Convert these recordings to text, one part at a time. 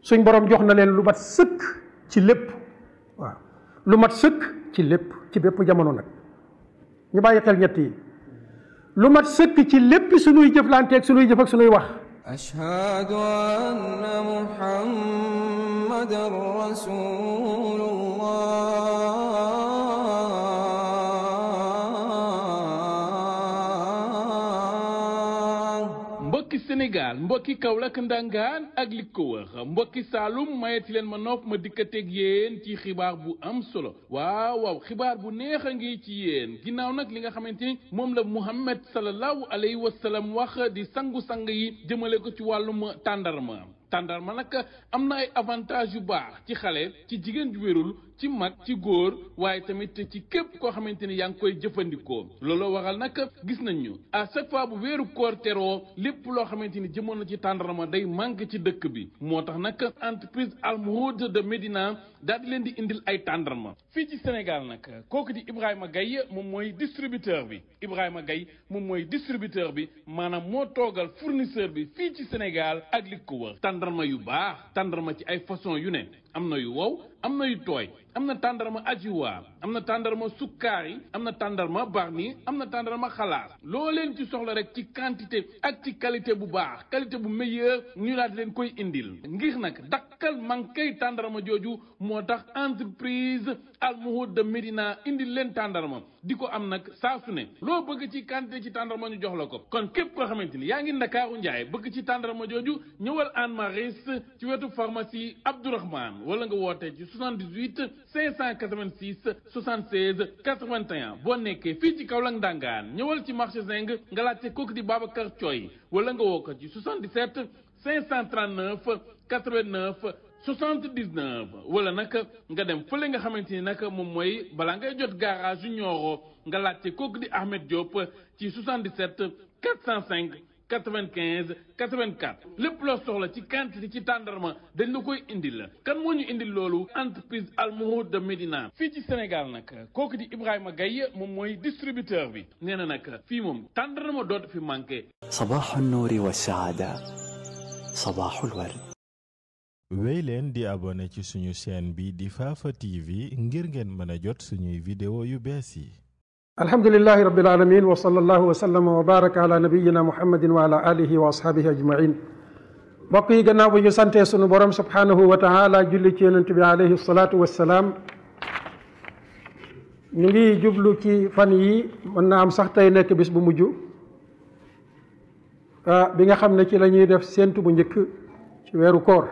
suñ borom jox na leen lu mat sëkk ci lépp waaw lu mat sëkk ci lépp ci bépp jamono nag ñu bàyyi xel ñett yi lu mat sëkk ci lépp suñuy jëflanteeg suñuy jëf ak suñuy wax ashhadu anna muhammadan rasulullah mbokki Sénégal mbokki Kaolack ndangaan ak li ko wër mbokki Saalum mayeti leen ma nopp ma dikkateeg yéen ci xibaar bu am solo waaw xibaar bu neex a ngi ci yéen ginnaaw nag li nga xamante ni moom la Muhammad sallallahu alayhi wa sallam wax di sangu-sang yi jëmale ko ci wàllum tàndarma nag am na ay avantage yu baax ci xale ci jigéen ju wérul ci mag ci góor waaye tamit ci képp koo xamante ni yaa ngi koy jëfandikoo looloo waral nag gis nañu à chaque fois bu weeru koor teroo lépp loo xamante ni jëmoon na ci tàndarma day manqué ci dëkk bi moo tax nag entreprise Al Mohoud de Médina daal di leen di indil ay tàndarma fii ci Sénégal nag kooku di Ibrahima Gaye moom mooy distributeur bi Ibrahima Gaye moom mooy distributeur bi maanaam moo toogal fournisseur bi fii ci Sénégal ak li ko wër tàndarma yu baax tàndarma ci ay façon yu ne am na yu wow am na yu tooy am na tàndarma ajiwa am na tàndarma sukkaari am na tàndarma barni am na tàndarma xalaas loo leen ci soxla rek ci quantité ak ci qualité bu baax qualité bu meilleur ñu daal di leen koy indil ngir nag dakkal manqué tàndarma jooju moo tax entreprise Al Mohoud de Médina indil leen tàndarma di ko am nag saa su ne loo bëgg ci quantité ci tàndarma ñu jox la ko kon képp koo xamante ni yaa ngi Ndakaaru Njaay bëgg ci tàndarma jooju ñëwal Hann Maristes ci wetu pharmacie Abdourahmane wala nga woote ci 78 586 76 81 boo nekkee fii ci Kaolack ndangaan ñëwal ci marché Zing nga laajte kooku di Babacar Thioy wala nga woo ko ci 77 539 89 79 wala nag nga dem fële nga xamante ni nag moom mooy balaa ngay jot garage yu Nioro nga laajte kooku di Ahmed Diop ci 77 405 95 84 lépp loo soxla ci quantité ci tàndarma dañ la koy indil kan moo ñu indil loolu entreprise Al Mohoud de Médina fii ci Sénégal nag kooku di Ibrahima Gaye moom mooy distributeur bi nee na nag fii moom tàndarma dootu fi manqué. صباح النور والسعادة صباح الورد. wéy leen di abonné ci suñu chaîne bi di Fafa TV ngir ngeen mën a jot suñuy vidéo yu bees yi. alhamdulillahi rabbil alamin wa sallallahu wa sallama wa baraka ala nabiyyina muhammadin wa ala alihi wa ashabihi ajmain mbokk yi gannaaw bu ñu santee sunu borom subhanahu wa taala julli ci yonent bi alayhi salatu wassalaam ñu ngi jublu ci fan yi mën na am sax tey nekk bis bu mujj bi nga xam ne ci la ñuy def séentu bu njëkk ci weeru koor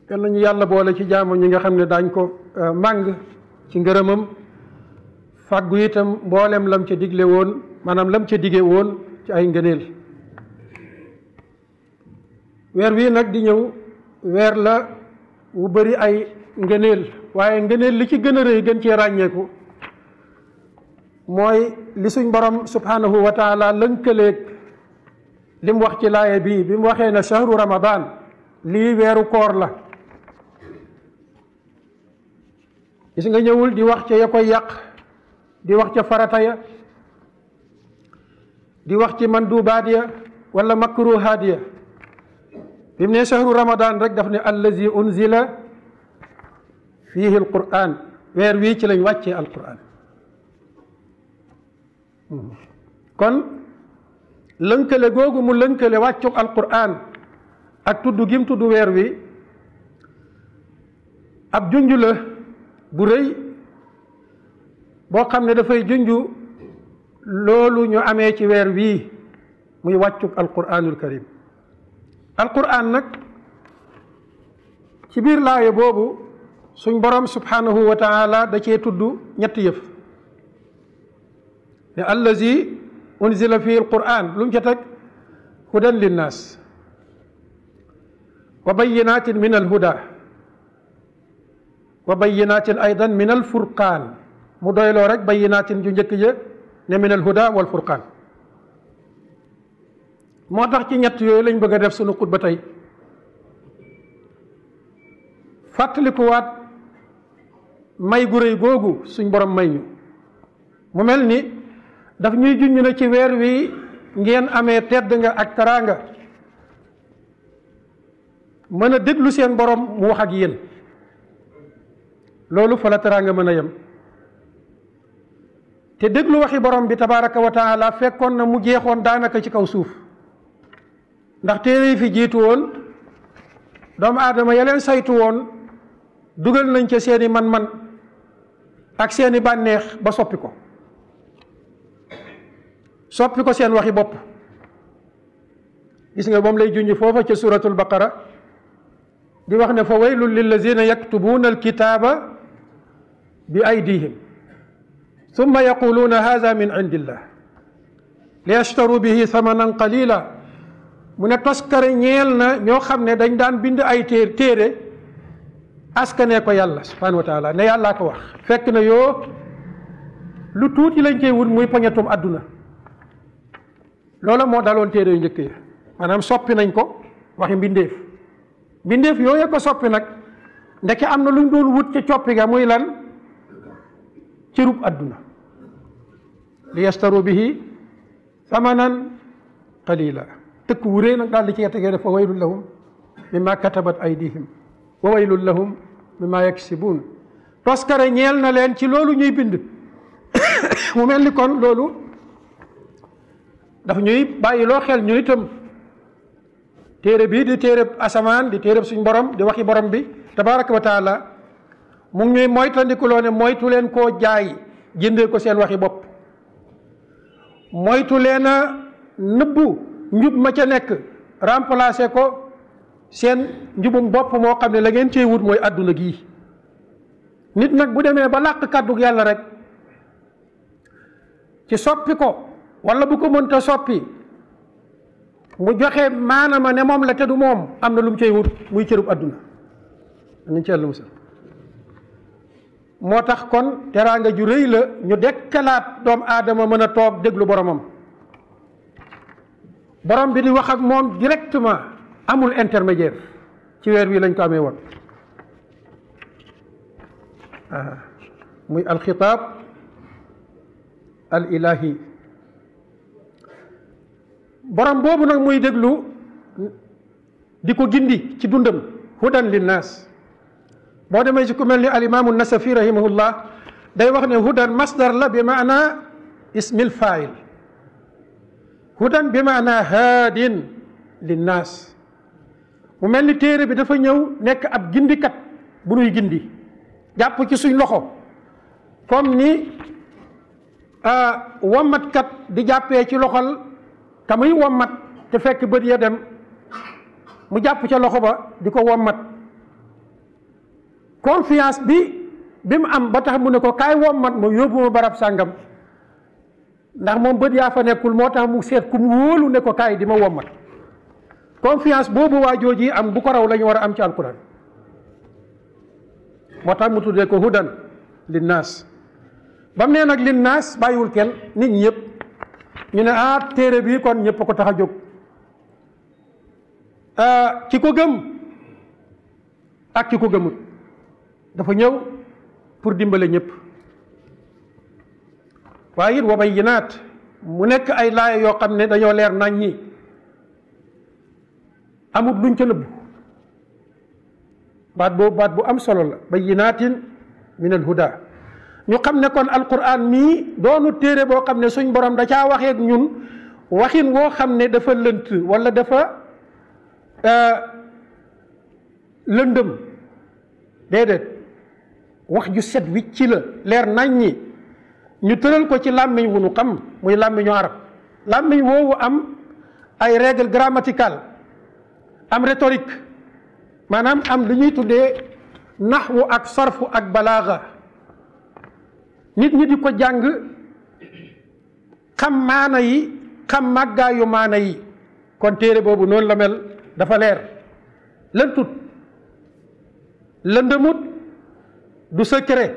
yal nañu yàlla boole ci jaamu ñi nga xam ne daañ ko màng ci ngërëmam fàggu itam mboolem lam ca digle woon maanaam lam ca dige woon ci ay ngëneel weer wii nag di ñëw weer la wu bëri ay ngëneel waaye ngëneel li ci gën a rëy gën cee ràññeeku mooy li suñ borom subhanahu wa taala lënkaleeg li mu wax ci laaye bii bi mu waxee ne shahru ramadan lii weeru koor la gis nga ñëwul di wax ca ya koy yàq di wax ca farata ya di wax ci mandubaat ya wala makruhaat ya bi mu ne shahru ramadan rek daf ne allazi unzila fihi alquran weer wii ci lañ wàccee alquran kon lënkale googu mu lënkale wàccuk alquran ak tudd gim tudd weer wi ab junj la bu rëy boo xam ne dafay junju loolu ñu amee ci weer wii muy wàccuk alquranul karim alquran nag ci biir laaye boobu suñ borom subhanahu wa taala da cee tudd ñetti yëf ne allazi unzila fihi alquran lu mu ca teg hudan linnaas wa bayinatin min alhuda wa bayinatin aydan min alfurqaan mu doyloo rek bayinaatin ju njëkk ja ne min al huda wal furqaan moo tax ci ñett yooyu lañ bëgg a def sunu xutba tey fàttalikuwaat may gu rëy googu suñ borom may ñu mu mel ni daf ñuy junñ na ci weer wi ngeen amee tedd nga ak taraanga mën a déglu seen borom mu wax ak yéen loolu fa la teraanga mën a yem te déglu waxi borom bi tabaraka wa taala fekkoon na mu jeexoon daanaka ci kaw suuf ndax téere yi fi jiitu woon doomu aadama ya leen saytu woon dugal nañ ca seeni man-man ak seeni bànneex ba soppi ko seen waxi bopp gis nga moom lay junj foofa ca suratul baqara di wax ne fa waylun lillazina yaktubuuna alkitaaba bi aydihim summa yaquluuna haza min indillah li yashtaru bihi thamanan qalila mu ne toskare ñeel na ñoo xam ne dañ daan bind ay téere askanee ko yàlla subhanahu wa taala ne yàllaa ko wax fekk na yoo lu tuuti lañ koy wut muy poñetum àdduna loola moo daloon téere yu njëkk yi maanaam soppi nañ ko waxi mbindeef yooyu ko soppi nag ndeke am na luñ doon wut ca coppi ga muy lan cërub àdduna li yastaru bihi samanan qalila tëkk wu rëy nag daal di ci tegee def wa waylun lahum mimma katabat aydihim wa waylun lahum mimma yaksibun toskare ñeel na leen ci loolu ñuy bind mu mel ni kon loolu daf ñuy bàyyi loo xel ñu itam téere bii di téereb asamaan di téereb suñ borom di waxi borom bi tabaraka wa taala mu ngi ñuy moytandikuloo ne moytu leen koo jaay jëndee ko seen waxi bopp moytu leen a nëbbu njub ma ca nekk remplacer ko seen njubum bopp moo xam ne la ngeen cee wut mooy àdduna gii nit nag bu demee ba làq kàddug yàlla rek ci soppi ko wala bu ko mënta soppi mu joxe maanaam ne moom la te du moom am na lu mu cay wut muy cërub àdduna nañ ci yàlla musal moo tax kon teraanga ju rëy la ñu dekkalaat doomu aadama mën a toog déglu boromam borom bi di wax ak moom directement amul intermédiaire ci weer wi lañ ko amee woon muy alxitaab al ilahi borom boobu nag muy déglu di ko gindi ci dundam hudan linnaas boo demee ci ku mel ni alimaamu nasafi rahimahullah day wax ne hudan masdar la bi maana ismil fail hudan bi maana haadin linnaas mu mel ni téere bi dafa ñëw nekk ab gindikat bu nuy gindi jàpp ci suñ loxo comme ni wommatkat di jàppee ci loxol ka muy wommat te fekk bët ya dem mu jàpp ca loxo ba di ko wommat confiance bi mu am ba tax mu ne ko kaay wommat ma yóbbu ma barab sàngam ndax moom bët yaa fa nekkul moo tax mu seet ku mu wóolu ne ko kaay di ma wommat confiance boobu waa jooji am bu ko raw la ñu war a am ci alquran moo tax mu tuddee ko hudan linnaas ba mu nee nag linnaas bàyyiwul kenn nit ñi ñëpp ñu ne téere bii kon ñëpp ko tax a jóg ki ko gëm ak ki ko gëmut dafa ñëw pour dimbale ñëpp waaye it wa bayyinaat mu nekk ay laaya yoo xam ne dañoo leer nañ ñi amut luñ ca nëbb baat bu am solo la bayyinaatin min al huda ñu xam ne kon alquran mii doonu téere boo xam ne suñ borom da caa waxee ak ñun waxin woo xam ne dafa lënt wala dafa lëndëm déedéet wax ju set wicc la leer nañ ñi ñu tëral ko ci làmmiñ wu nu xam muy làmmiñu arab làmmiñ woowu am ay règle grammaticale am rhétorique maanaam am lu ñuy tuddee naxwu ak sarfu ak balaaga nit ñi di ko jàng xam maana yi xam màggaayu maana yi kon téere boobu noonu la mel dafa leer lëntut lëndëmut du secret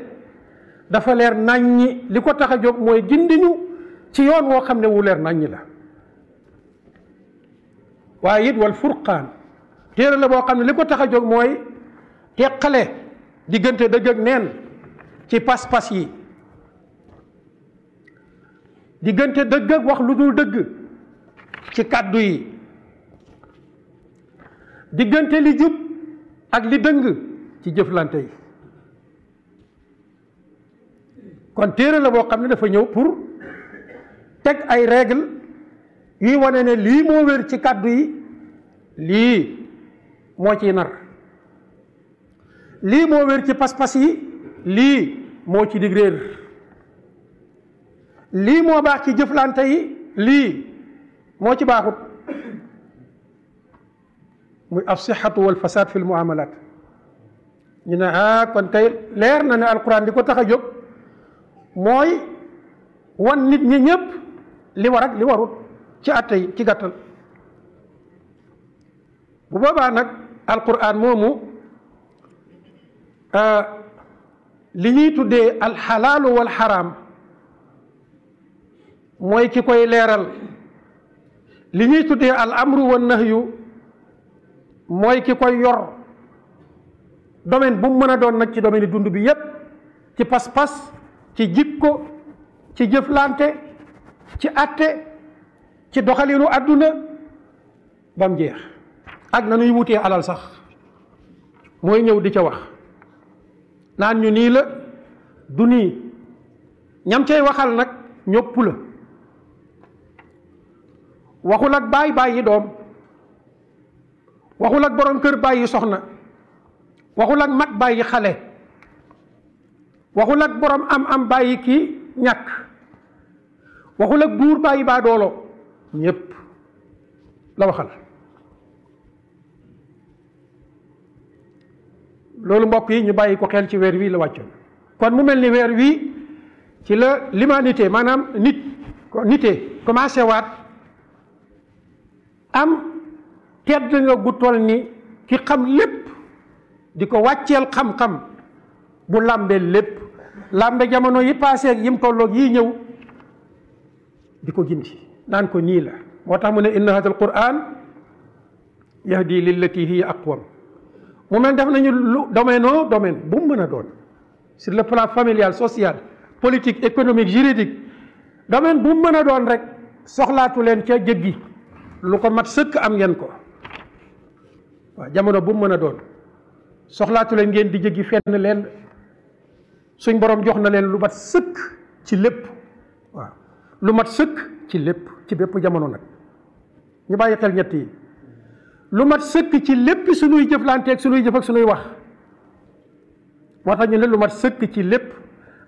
dafa leer naññi li ko tax a jóg mooy gindiñu ci yoon woo xam ne wu leer naññi la waaye it wal furqaan téere la boo xam ne li ko tax a jóg mooy teqale diggante dëgg ak neen ci pas-pas yi diggante dëgg ak wax lu dul dëgg ci kàddu yi diggante li jub ak li dëng ci jëflante yi. kon téere la boo xam ne dafa ñëw pour teg ay règle yuy wane ne lii moo wér ci kàddu yi, lii moo ciy nar, lii moo wér ci pas-pas yi, lii moo ci dig réer, lii moo baax ci jëflante yi, lii moo ci baaxut, muy as-sihhatu wal fasad fi l muamalat. ñu ne kon tey leer na ne alquran di ko tax a jóg mooy wan nit ñi ñëpp li war ak li warut ci atte yi ci gàttal. bu boobaa nag alquran moomu li ñuy tuddee alxalaalu wal xaraam mooy ki koy leeral, li ñuy tuddee al amru wan nahyu mooy ki koy yor. domaine bu mu mën a doon nag ci domaine dund bi yépp, ci pas-pas, ci jikko, ci jëflante, ci atte, ci doxalinu àdduna ba mu jeex. ak na nuy wutee alal sax mooy ñëw di ca wax naan ñu nii la du nii, ñam cay waxal nag ñëpp la. waxul ak baay bàyyi doom, waxul ak borom kër bàyyi soxna, waxul ak mag bàyyi xale, waxul ak borom am bàyyi kii ñàkk, waxul ak buur bàyyi baa doolo, ñépp la waxal. loolu mbokk yi ñu bàyyi ko xel ci weer wi la wàccoon. kon mu mel ni weer wi ci la l'humanité maanaam nite commencé waat am tedd nga gu toll ni ki xam lépp di ko wàcceel xam-xam bu làmbee lépp, làmbe jamono yi passé ak yim tolloog yi ñëw di ko gindi naan ko nii la. moo tax mu ne inna hada al quran yahdi lillati hiya aqwam. mu mel def nañu lu domaine bu mu mën a doon, sur le plan familial, social, politique, économique, juridique, domaine bu mu mën a doon rek soxlaatu leen ca jëggi lu ko mat sëkk am ngeen ko. waaw jamono bu mu mën a doon soxlaatu leen ngeen di jëggi fenn leen, suñ borom jox na leen lu mat sëkk ci lépp. waaw lu mat sëkk ci lépp, ci bépp jamono nag ñu bàyyi xel ñett yi. lu mat sëkk ci lépp suñuy jëflanteeg suñuy jëf ak suñuy wax, moo tax ñu ne lu mat sëkk ci lépp,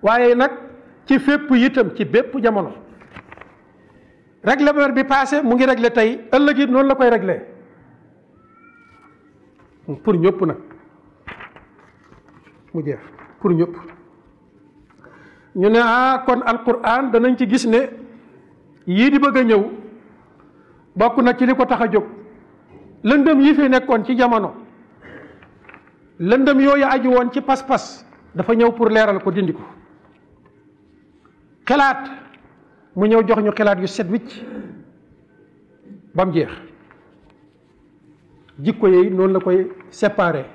waaye nag ci fépp itam ci bépp jamono. règlement bi passé mu ngi réglé tey, ëllëg it noonu la koy réglé pour ñëpp nag mu jeex pour ñëpp. ñu ne kon alquran danañ ci gis ne yii di bëgg a ñëw bokk na ci li ko tax a jóg. lëndëm yi fi nekkoon ci jamono, lëndëm yooyu aju woon ci pas-pas dafa ñëw pour leeral ko, dindi ko. xelaat mu ñëw jox ñu xelaat yu set wicc ba mu jeex. jikko yi noonu la koy séparé,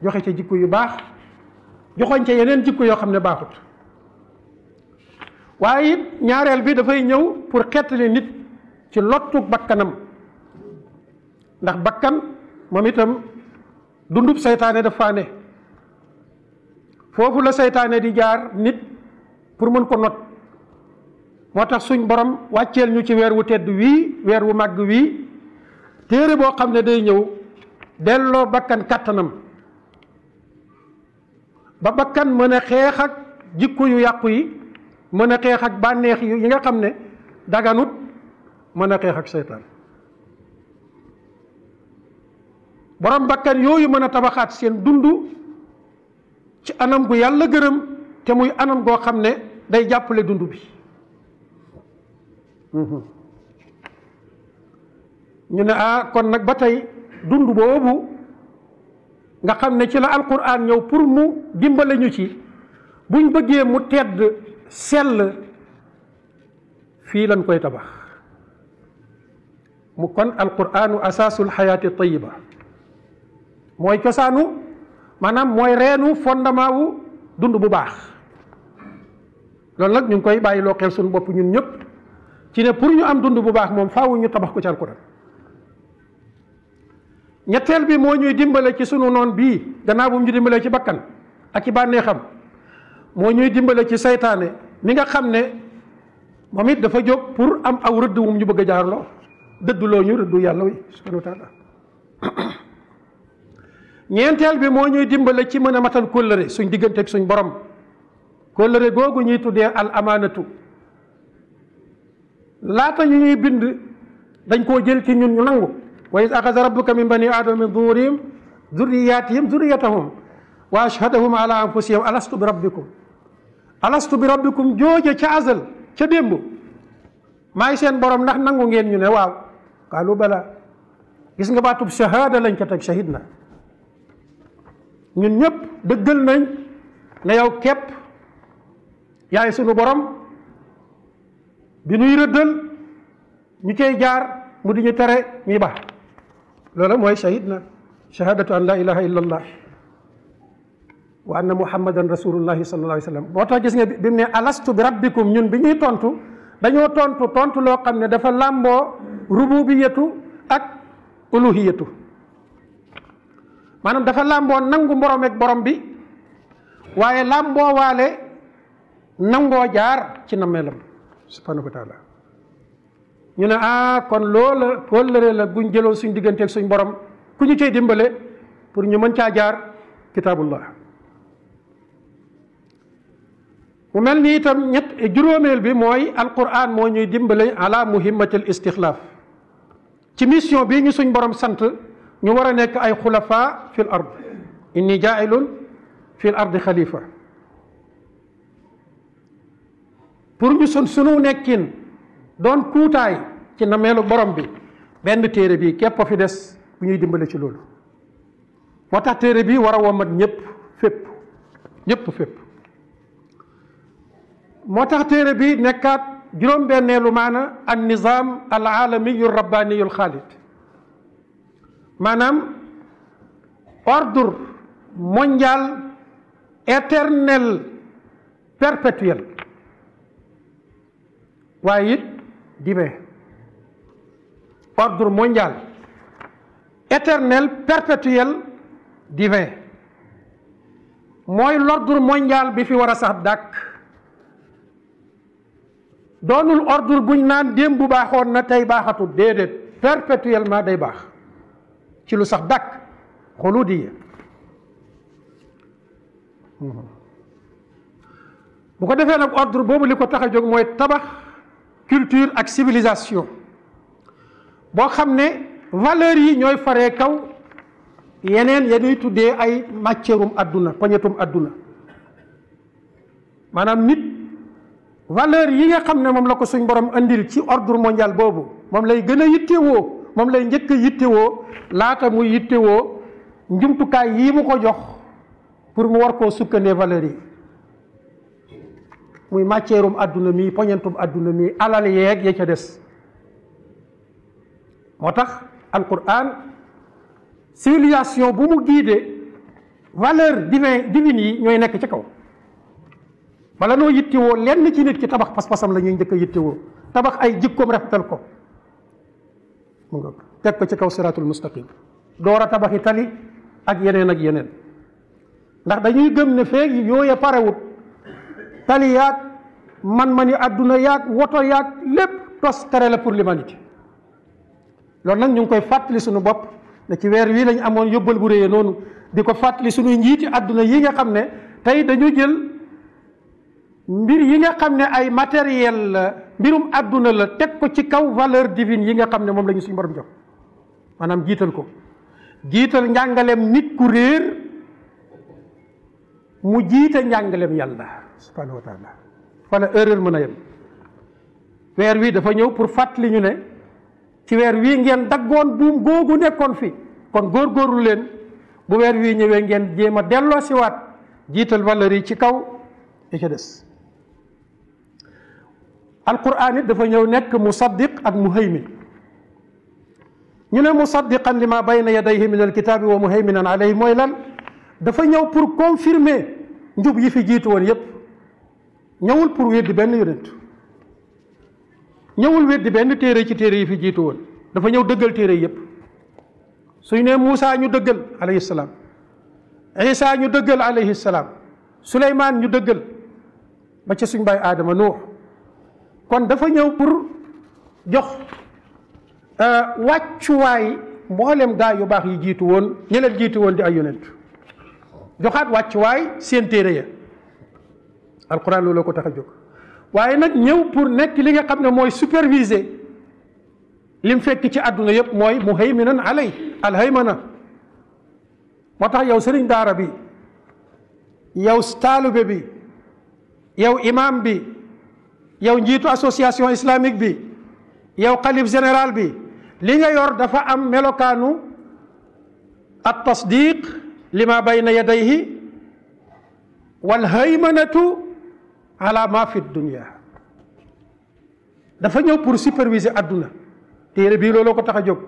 joxe ca jikko yu baax, joxoñ ca yeneen jikko yoo xam ne baaxut. waaye it ñaareel bi dafay ñëw pour xettali nit ci lottu bakkanam, ndax bakkan moom itam dundub seytaane dafa ne foofu la seytaane di jaar nit pour mën ko not. moo tax suñ borom wàcceel ñu ci weer wu tedd wii, weer wu màgg wii, téere boo xam ne day ñëw delloo bakkan kàttanam ba bakkan mën a xeex ak jikko yu yàqu yi, mën a xeex ak bànneex yi nga xam ne daganut, mën a xeex ak seytaan. borom bakkan yooyu mën a tabaxaat seen dund ci anam gu yàlla gërëm, te muy anam goo xam ne day jàppale dund bi. ñu ne kon nag ba tey dund boobu nga xam ne ci la alquran ñëw pour mu dimbale ñu ci, buñ bëggee mu tedd sell, fii lañ koy tabax. mu kon alquranu asaasul xayaati tayiba, mooy cosaanu, maanaam mooy reenu fondement wu dund bu baax. loolu nag ñu ngi koy bàyyi loo xel suñu bopp ñun ñëpp ci ne pour ñu am dund bu baax moom faaw ñu tabax ko ci alquran. ñetteel bi moo ñuy dimbale ci sunu noon bii gannaaw bu mu ñu dimbalee ci bakkan ak ci bànneexam moo ñuy dimbale ci saytaane mi nga xam ne moom it dafa jóg pour am aw rëdd wum ñu bëgg a jaarloo dëdduloo ñu rëddu yàlla wi subhanahu wa taala ñeenteel bi moo ñuy dimbale ci mën a matal kóllëre suñ diggante ak suñ borom kóllëre googu ñuy tuddee al amaanatu laata ñu ñuy bind dañ koo jël ci ñun ñu nangu wa iz axada rabbuka min bani aadama min zuhurihim zurriyatihim zurriyatahum wa ashhadahum ala anfusihim alastu bi rabbikum jooje ca azal ca démb maay seen borom ndax nangu ngeen ñu ne waaw qaalu bala gis nga baatub shahada lañ ca teg shahid na ñun ñëpp dëggal nañ ne yow képp yaay sunu borom bi nuy rëddal ñu cay jaar mu di ñu tere ñuy baax loolu mooy shahid na shahadatu an la ilaha illa allah wa anna muhammadan rasulullahi sallallahu alayhi wa sallam moo tax gis nga bi mu ne alastu bi rabbikum ñun bi ñuy tontu dañoo tontu loo xam ne dafa làmboo rububiyatu ak uluhiyatu maanaam dafa làmboo nangu mborom ak borom bi waaye làmboo waale nangoo jaar ci nammeelam subhanahu wa taala ñu ne kon loola kóllëre la guñ jëloon suñ digganteeg suñ borom ku ñu cay dimbale pour ñu mën caa jaar kitaabullah mu mel ni itam juróomeel bi mooy alquran moo ñuy dimbale ala muhimmatil istixlaaf ci mission bii ñu suñ borom sant ñu war a nekk ay xulafa fil ard inni jaailun fil ardi xalifa pour ñu sunu nekkin doon kuutaay ci nameelu borom bi benn téere bi képp a fi des bu ñuy dimbale ci loolu moo tax téere bi war a womat ñëpp fépp moo tax téere bi nekkaat juróom-benneelu maana an nizam al alamiyu rabbaniyu al xaalid maanaam ordre mondial éternel perpétuel waaye it divin ordre mondial éternel perpétuel divin mooy l'ordre mondial bi fi war a sax dàkk doonul ordre buñ naan démb bu baaxoon na tey baaxatul déedéet perpétuellement day baax ci lu sax dàkk xuludiya bu ko defee nag ordre boobu li ko tax a jóg mooy tabax culture ak civilisation boo xam ne valeurs yi ñooy faree kaw yeneen yenuy tuddee ay matièrum adduna poñetum adduna maanaam nit valeurs yi nga xam ne moom la ko suñ borom andil ci ordre mondial boobu moom lay gën a yittewoo moom lay njëkk a yittewoo laata muy yittewoo njumtukaay yii mu ko jox pour mu war koo sukkandee valeurs yi muy matièrum adduna mi poñentum adduna mi alal yeeg ya ca des moo tax alquran civilisation bu mu guidé valeur divine yi ñooy nekk ci kaw bala noo yittewoo lenn ci nit ki tabax pas-pasam la ñuy njëkk a yittewoo tabax ay jikkoom rafetal ko mu nga teg ko ci kaw siratul mustaqim door a tabaxi tali ak yeneen ndax dañuy gëm ne feeg yooya parewut tali yaag man-mani adduna yaag woto yaag lépp tos tere la pour l'humanité loolu nag ñu ngi koy fàttali suñu bopp ne ci weer wii lañ amoon yóbbal bu réyee noonu di ko fàttali suñuy njiiti adduna yi nga xam ne tey dañu jël mbir yi nga xam ne ay matériel la mbirum adduna la teg ko ci kaw valeur divine yi nga xam ne moom la ñu suñu borom jox maanaam jiital njàngaleem nit ku réer mu jiite njàngaleem yàlla subhanahu wa taala fala erreur mën a yem weer wi dafa ñëw pour fàttali ñu ne ci weer wii ngeen daggoon buum googu nekkoon fi kon góorgóorlu leen bu weer wii ñëwee ngeen jéem a delloo siwaat jiital valeur yi ci kaw yi ca des alquran it dafa ñëw nekk musaddiq ak muhaymin ñu ne musaddiqan li ma bayna yadayhi min alkitaabi wa muhayminan alayhi mooy lan dafa ñëw pour confirmer njub yi fi jiitu woon yépp ñëwul pour weddi benn yonent ñëwul weddi benn téere ci téere yi fi jiitu woon dafa ñëw dëggal téere yépp suñ ne Muusa ñu dëggal alayhi salaam, Isa ñu dëggal alayhi salaam, Suleymaan ñu dëggal ba ca suñ baay Aadama Nuux. kon dafa ñëw pour jox wàccuwaay mboolem gaa yu baax yi jiitu woon ñi leen jiitu woon di ay yonent, joxaat wàccuwaay seen téere ya. alquran loolu ko tax a jóg. waaye nag ñëw pour nekk li nga xam ne mooy superviser lim fekk ci àdduna yëpp, mooy muhayminan alay alhaymana. moo tax yow sëriñ daara bi, yow taalube bi, yow imam bi, yow njiitu association islamique bi, yow xalif général bi, li nga yor dafa am melokaanu at tasdiq lima bayna yadayhi wal haymanatu ala ma fi dunia. dafa ñëw pour superviser adduna. téere bii looloo ko tax a jóg.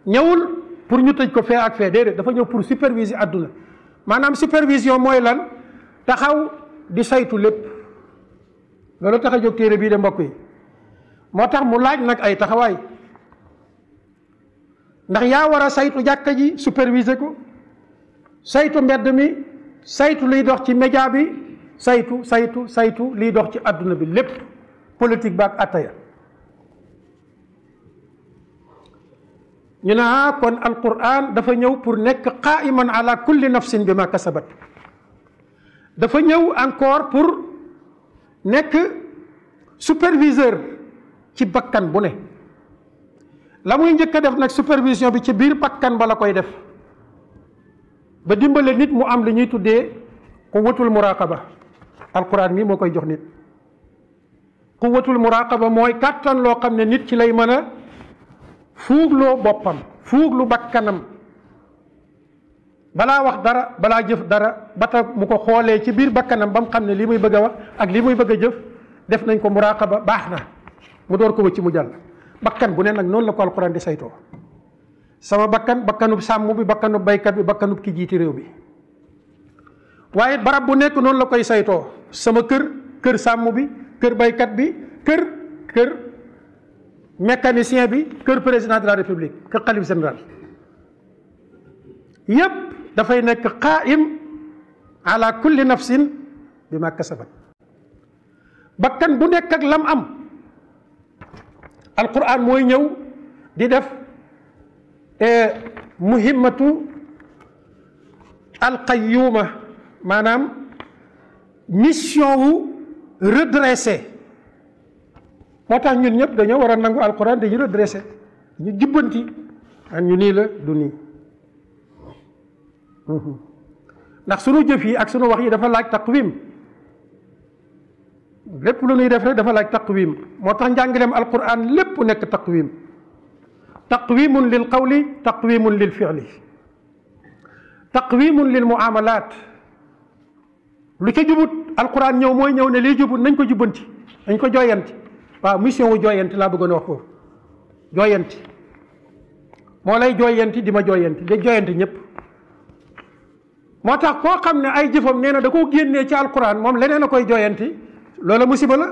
ñëwul pour ñu tëj ko fee ak fee, déedéet dafa ñëw pour superviser adduna. maanaam supervision mooy lan? taxaw di saytu lépp. loolu tax a jóg téere bii de mbokk yi. moo tax mu laaj nag ay taxawaay, ndax yaa war a saytu jàkka ji superviser ko, saytu mbedd mi, saytu liy dox ci média bi, saytu liy dox ci adduna bi lépp, politique ba ak attaya. ñu ne kon alquran dafa ñëw pour nekk qaiman ala kulli nafsin bi ma kasabat. dafa ñëw encore pour nekk superviseur ci bakkan bu ne. la muy njëkk a def nag supervision bi ci biir bakkan ba la koy def, ba dimbale nit mu am li ñuy tuddee quwwatul muraqaba. alquran mi moo koy jox nit. quwwatul muraqaba mooy kàttan loo xam ne nit ci lay mën a fuugloo boppam, fuuglu bakkanam, balaa wax dara, balaa jëf dara, ba tax mu ko xoolee ci biir bakkanam ba mu xam ne li muy bëgg a wax ak li muy bëgg a jëf def nañ ko muraqaba, baax na, mu door ko wëcc mu jàll. bakkan bu ne nag noonu la ko alquran di saytoo. sama bakkan, bakkanub sàmm bi, bakkanub baykat bi, bakkanub ki jiiti réew bi. waaye barab bu nekk noonu la koy saytoo. sama kër sàmm bi, kër baykat bi, kër mécanicien bi, kër président de la république, kër xalif général. yépp dafay nekk qaim ala kulli nafsin bi ma kasabat. bakkan bu nekk ak lam am, alquran mooy ñëw di def muhimmatu alqayyuma, maanaam mission wu redressé. moo tax ñun ñëpp dañoo war a nangu alquran dañu redressé, ñu jubbanti an ñu nii la du nii. ndax sunu jëf yi ak sunu wax yi dafa laaj taqwim. lépp lu ñuy def rek dafa laaj taqwim. moo tax njàngaleem alquran lépp nekk taqwim. taqwimun lil qawli, taqwimun lil fi'li, taqwimun lil muamalat. lu ca jubut alquran ñëw mooy ñëw ne lii jubut nañ ko jubbanti, nañ ko jooyanti. waaw mission wu jooyanti laa bëggoon a wax foofu. jooyanti moo lay jooyanti di ma jooyanti, di jooyanti ñëpp. moo tax koo xam ne ay jëfam nee na da koo génnee ci alquran, moom leneen a koy jooyanti, loola musiba la.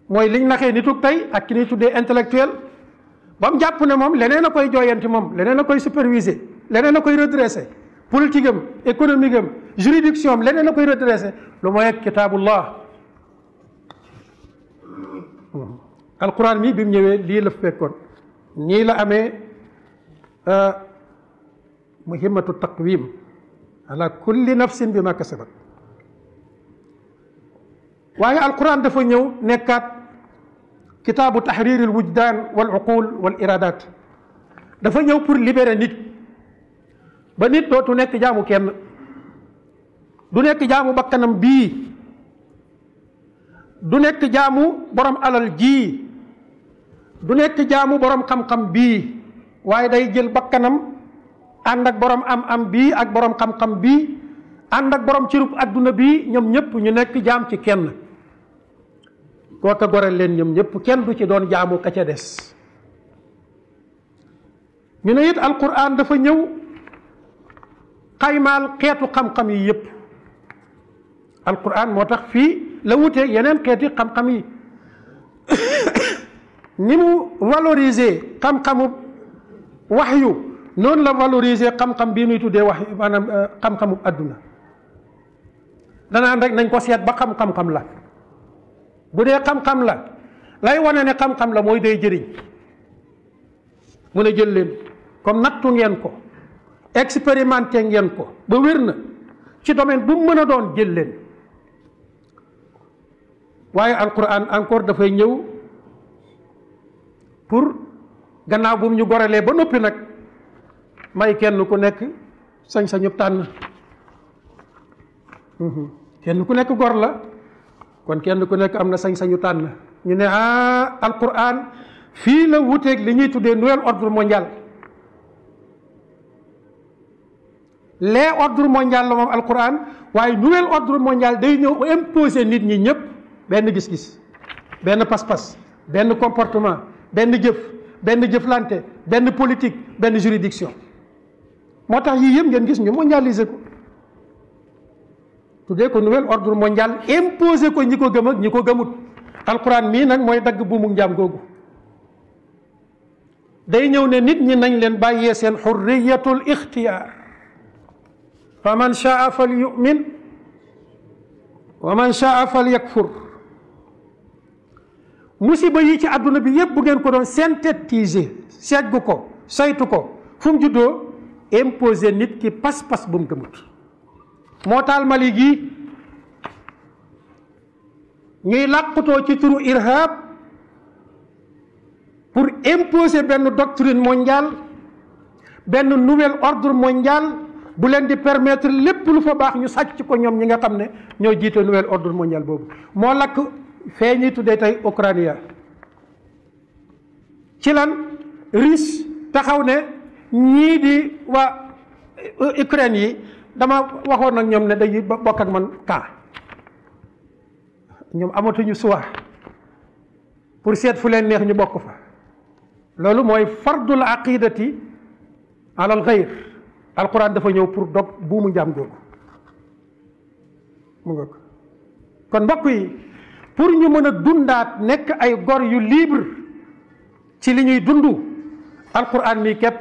mooy liñ naxee nitug tey ak ki ñuy tuddee intellectuel, ba mu jàpp ne moom leneen a koy jooyanti, moom leneen a koy superviser, leneen a koy redresser. politique am, économique am, juridiction am, leneen a koy redresser lu mooy ak kitaabullah. alquran mi bi mu ñëwee lii la fekkoon, nii la amee muhimmatu taqwim ala kulli nafsin bi ma kasabat. waaye alquran dafa ñëw nekkaat kitaabu taxrir al wujdaan wal uqul wal iradat. dafa ñëw pour libérer nit ba nit dootu nekk jaamu kenn, du nekk jaamu bakkanam bii, du nekk jaamu borom alal ji, du nekk jaamu borom xam-xam bii, waaye day jël bakkanam ànd ak borom am-am bii ak borom xam-xam bii, ànd ak borom cirub adduna bii, ñoom ñëpp ñu nekk jaam ci kenn. kooka goreel leen ñoom ñëpp, kenn du ci doon jaamu ka ca des. ñu ne it alquran dafa ñëw xaymaal xeetu xam-xam yi yëpp. alquran moo tax fii la wutee yeneen xeeti xam-xam yi. ni mu valoriser xam-xamu waxyu noonu la valoriser xam-xam bii nuy tuddee wax maanaam xam-xamu àdduna danaan rek nañ ko seet ba xam-xam la bu dee xam-xam la lay wane ne xam-xam la mooy day jëriñ mu ne jël leen comme nattu ngeen ko expérimenté ngeen ko ba wér na ci domaine bu mu mën a doon jël leen waaye alquran encore dafay ñëw pour gannaaw bu mu ñu gorelee ba noppi nag may kenn ku nekk sañ-sañu tànn kenn ku nekk gor la kon kenn ku nekk am na sañ-sañu tànn ñu ne alquran fii la wuteeg li ñuy tuddee nouvel ordre mondial les ordre mondial la moom alquran waaye nouvel ordre mondial day ñëw imposer nit ñi ñëpp benn gis-gis benn pas-pas benn comportement benn jëf benn jëflante benn politique benn juridiction moo tax yii yëpp ngeen gis ñu mondialiser ko tuddee ko nouvel ordre mondial imposer ko ñi ko gëm ak ñi ko gëmut alquran mii nag mooy dagg buumu njaam googu day ñëw ne nit ñi nañ leen bàyyee seen xurriyatul ixtiyaar fa man shaa fal yu'min wa man shaa fal yakfur musiba yi ci àdduna bi yépp bu ngeen ko doon synthétiser segg ko saytu ko fu mu juddoo imposer nit ki pas-pas bu mu gëmut moo taal Mali gi ñuy làqutoo ci turu irhab pour imposer benn doctrine mondiale benn nouvel ordre mondial bu leen di permettre lépp lu fa baax ñu sàcc ko ñoom ñi nga xam ne ñoo jiite nouvel ordre mondial boobu moo lakk fee ñuy tuddee tey Ukraine ci lan Russie taxaw ne ñii di waa Ukraine yi dama waxoon nag ñoom ne dañuy bokk ak man kaa ñoom amatuñu choix pour seet fu leen neex ñu bokk fa loolu mooy fardul aqidati alal xayr alquran dafa ñëw pour dog buumu njaam googu mu nga ko kon mbokk yi pour ñu mën a dundaat nekk ay gor yu libre ci li ñuy dund alquran mii képp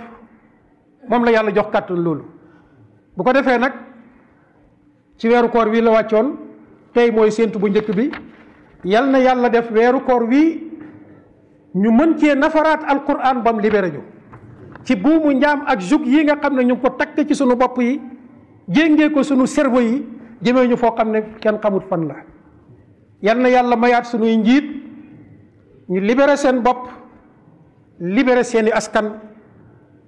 moom la yàlla jox kàttan loolu bu ko defee nag ci weeru koor wi la wàccoon tey mooy séentu bu njëkk bi yal na yàlla def weeru koor wi ñu mën cee nafaraat alquran bam libéré ñu ci buumu njaam ak jug yi nga xam ne ñu ngi ko takk ci sunu bopp yi jéngee ko sunu cerveau yi jëmee ñu foo xam ne kenn xamut fan la yal na yàlla mayaat sunuy njiit ñu libéré seen bopp libéré seeni askan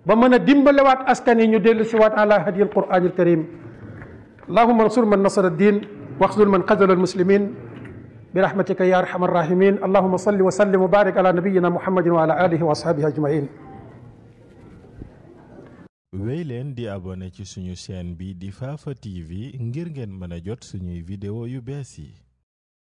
ba mën a dimbalewaat askan yi ñu dellu si waat ala hadi alquran alkarim allahumma ansur man nasara ad-din waxzul man xazala almuslimin birahmatika ya arhamar rahimin allahumma salli wa sallim wa barik ala nabiyina muhammadin wa ala alihi wa ashabihi ajmain wéy leen di abonné ci suñu chaîne bi di Fafa TV ngir ngeen mën a jot suñuy vidéo yu bees yi